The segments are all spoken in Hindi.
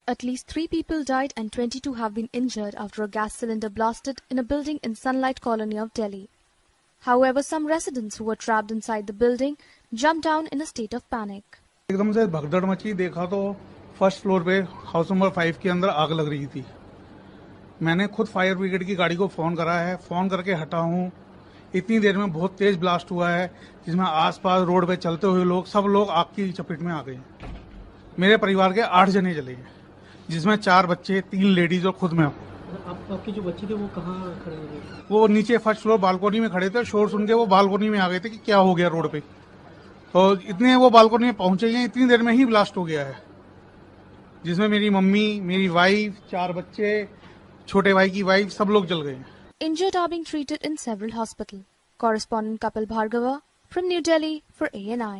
At least 3 people died and 22 have been injured after a gas cylinder blasted in a building in Sunlight Colony of Delhi. However, some residents who were trapped inside the building jumped down in a state of panic. एकदम से भगदड़ मची, देखा तो फर्स्ट फ्लोर पे हाउस नंबर 5 के अंदर आग लग रही थी। मैंने खुद फायर ब्रिगेड की गाड़ी को फोन करा है, फोन करके हटा हूँ। इतनी देर में बहुत तेज ब्लास्ट हुआ है जिसमें आसपास रोड पे चलते हुए सब लोग आग की चपेट में आ गए। मेरे परिवार के 8 जने जले हैं, जिसमें 4 बच्चे, 3 लेडीज और खुद मैं। आपके जो बच्चे थे वो कहाँ खड़े हुए थे? वो नीचे फर्स्ट फ्लोर बालकोनी में खड़े थे। शोर सुन के वो बालकोनी में आ गए थे कि क्या हो गया रोड पे। तो इतने वो बालकोनी में पहुंचे हैं, इतनी देर में ही ब्लास्ट हो गया है, जिसमें मेरी मम्मी, मेरी वाइफ, 4 बच्चे, छोटे भाई की वाइफ, सब लोग जल गए। Injured are being treated in several hospitals. Correspondent Kapil Bhargava from New Delhi for ANI.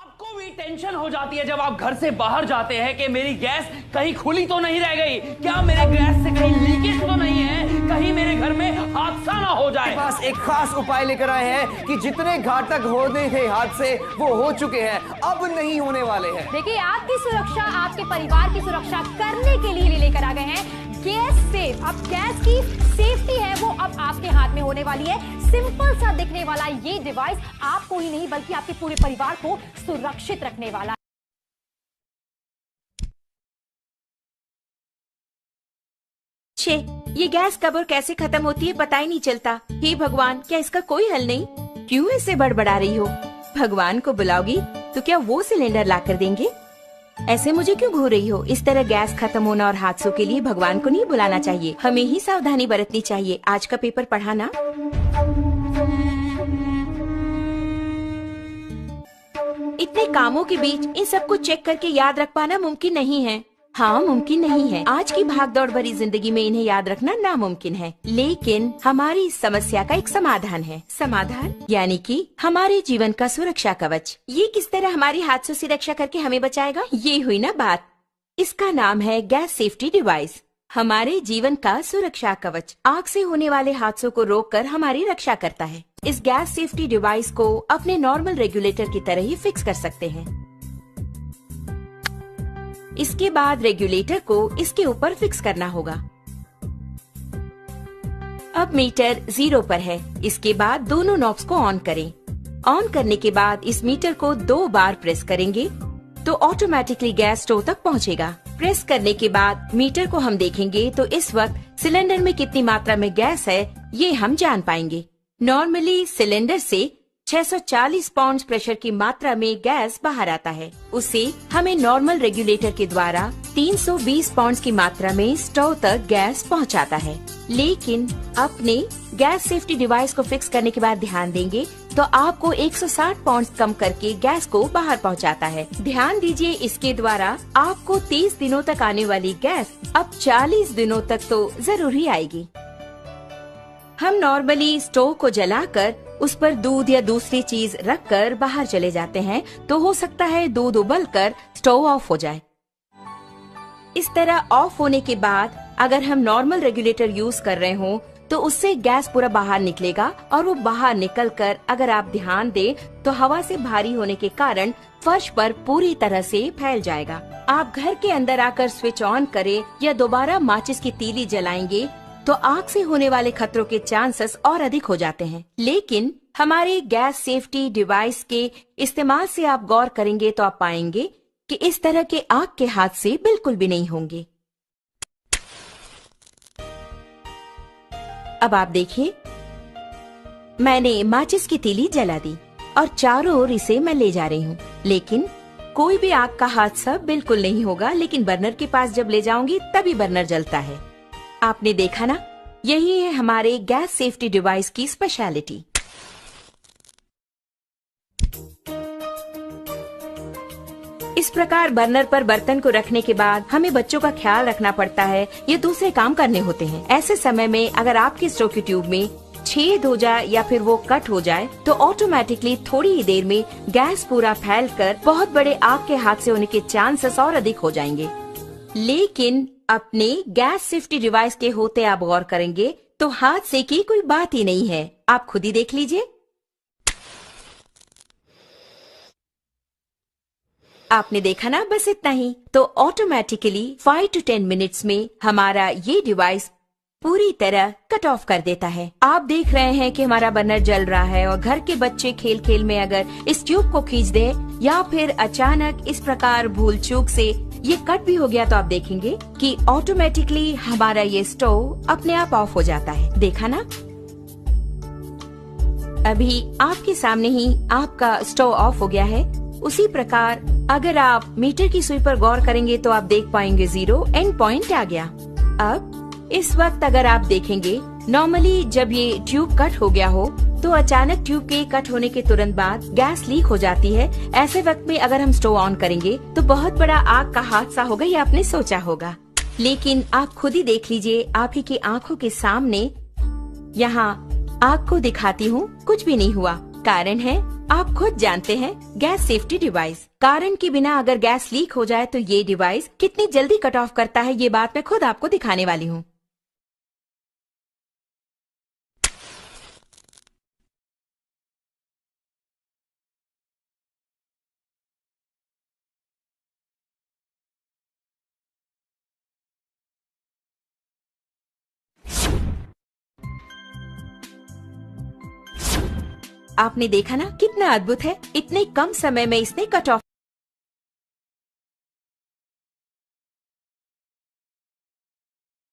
आपको भी टेंशन हो जाती है जब आप घर से बाहर जाते हैं कि मेरी गैस कहीं खुली तो नहीं रह गई, क्या मेरे गैस से कहीं लीकेज तो नहीं है, कहीं मेरे घर में हादसा ना हो जाए। पास एक खास उपाय लेकर आए हैं कि जितने घातक होने थे हादसे वो हो चुके हैं, अब नहीं होने वाले हैं। देखिए, आपकी सुरक्षा, आपके परिवार की सुरक्षा करने के लिए लेकर आ गए हैं गैस सेफ। अब गैस की सेफ्टी है वो अब आपके हाथ में होने वाली है। सिंपल सा दिखने वाला ये डिवाइस आपको ही नहीं बल्कि आपके पूरे परिवार को सुरक्षित रखने वाला। छे, ये गैस कब और कैसे खत्म होती है पता ही नहीं चलता। हे भगवान, क्या इसका कोई हल नहीं? क्यों ऐसे बड़बड़ा रही हो? भगवान को बुलाओगी तो क्या वो सिलेंडर ला कर देंगे? ऐसे मुझे क्यों घूर रही हो? इस तरह गैस खत्म होना और हादसों के लिए भगवान को नहीं बुलाना चाहिए, हमें ही सावधानी बरतनी चाहिए। आज का पेपर पढ़ा ना? इतने कामों के बीच इन सबको चेक करके याद रख पाना मुमकिन नहीं है। हाँ, मुमकिन नहीं है। आज की भागदौड़ भरी जिंदगी में इन्हें याद रखना नामुमकिन है, लेकिन हमारी इस समस्या का एक समाधान है। समाधान यानी कि हमारे जीवन का सुरक्षा कवच। ये किस तरह हमारी हादसों से रक्षा करके हमें बचाएगा, ये हुई ना बात। इसका नाम है गैस सेफ्टी डिवाइस, हमारे जीवन का सुरक्षा कवच। आग से होने वाले हादसों को रोककर हमारी रक्षा करता है। इस गैस सेफ्टी डिवाइस को अपने नॉर्मल रेगुलेटर की तरह ही फिक्स कर सकते हैं। इसके बाद रेगुलेटर को इसके ऊपर फिक्स करना होगा। अब मीटर 0 पर है। इसके बाद दोनों नॉब्स को ऑन करें। ऑन करने के बाद इस मीटर को 2 बार प्रेस करेंगे तो ऑटोमेटिकली गैस स्टोव तक पहुंचेगा। प्रेस करने के बाद मीटर को हम देखेंगे तो इस वक्त सिलेंडर में कितनी मात्रा में गैस है ये हम जान पाएंगे। नॉर्मली सिलेंडर से 640 पाउंड प्रेशर की मात्रा में गैस बाहर आता है। उसे हमें नॉर्मल रेगुलेटर के द्वारा 320 पाउंड की मात्रा में स्टोव तक गैस पहुंचाता है। लेकिन अपने गैस सेफ्टी डिवाइस को फिक्स करने के बाद ध्यान देंगे तो आपको 160 पाउंड कम करके गैस को बाहर पहुंचाता है। ध्यान दीजिए, इसके द्वारा आपको 30 दिनों तक आने वाली गैस अब 40 दिनों तक तो जरूर ही आएगी। हम नॉर्मली स्टोव को जलाकर उस पर दूध या दूसरी चीज रखकर बाहर चले जाते हैं तो हो सकता है दूध उबलकर स्टोव ऑफ हो जाए। इस तरह ऑफ होने के बाद अगर हम नॉर्मल रेगुलेटर यूज कर रहे हो तो उससे गैस पूरा बाहर निकलेगा और वो बाहर निकलकर अगर आप ध्यान दें तो हवा से भारी होने के कारण फर्श पर पूरी तरह से फैल जाएगा। आप घर के अंदर आकर स्विच ऑन करें या दोबारा माचिस की तीली जलाएंगे तो आग से होने वाले खतरों के चांसेस और अधिक हो जाते हैं। लेकिन हमारे गैस सेफ्टी डिवाइस के इस्तेमाल से आप गौर करेंगे तो आप पाएंगे कि इस तरह के आग के हादसे बिल्कुल भी नहीं होंगे। अब आप देखिए, मैंने माचिस की तीली जला दी और चारों ओर इसे मैं ले जा रही हूँ, लेकिन कोई भी आग का हादसा बिल्कुल नहीं होगा। लेकिन बर्नर के पास जब ले जाऊंगी तभी बर्नर जलता है। आपने देखा ना, यही है हमारे गैस सेफ्टी डिवाइस की स्पेशलिटी। इस प्रकार बर्नर पर बर्तन को रखने के बाद हमें बच्चों का ख्याल रखना पड़ता है या दूसरे काम करने होते हैं। ऐसे समय में अगर आपके स्टोव की ट्यूब में छेद हो जाए या फिर वो कट हो जाए तो ऑटोमेटिकली थोड़ी ही देर में गैस पूरा फैलकर बहुत बड़े आग के हादसे होने के चांसेस और अधिक हो जाएंगे। लेकिन अपने गैस सेफ्टी डिवाइस के होते आप गौर करेंगे तो हादसे की कोई बात ही नहीं है। आप खुद ही देख लीजिए। आपने देखा ना, बस इतना ही। तो ऑटोमेटिकली 5 to 10 मिनट्स में हमारा ये डिवाइस पूरी तरह कट ऑफ कर देता है। आप देख रहे हैं कि हमारा बर्नर जल रहा है और घर के बच्चे खेल खेल में अगर इस ट्यूब को खींच दे या फिर अचानक इस प्रकार भूल चूक से ये कट भी हो गया तो आप देखेंगे कि ऑटोमेटिकली हमारा ये स्टोव अपने आप ऑफ हो जाता है। देखा ना, अभी आपके सामने ही आपका स्टोव ऑफ हो गया है। उसी प्रकार अगर आप मीटर की सुई पर गौर करेंगे तो आप देख पाएंगे 0 एंड पॉइंट आ गया। अब इस वक्त अगर आप देखेंगे, नॉर्मली जब ये ट्यूब कट हो गया हो तो अचानक ट्यूब के कट होने के तुरंत बाद गैस लीक हो जाती है। ऐसे वक्त में अगर हम स्टोव ऑन करेंगे तो बहुत बड़ा आग का हादसा होगा, ये आपने सोचा होगा। लेकिन आप खुद ही देख लीजिए, आप ही की आंखों के सामने यहाँ आग को दिखाती हूँ, कुछ भी नहीं हुआ। कारण है, आप खुद जानते हैं, गैस सेफ्टी डिवाइस। कारण के बिना अगर गैस लीक हो जाए तो ये डिवाइस कितनी जल्दी कट ऑफ करता है, ये बात मैं खुद आपको दिखाने वाली हूँ। आपने देखा ना, कितना अद्भुत है, इतने कम समय में इसने कट ऑफ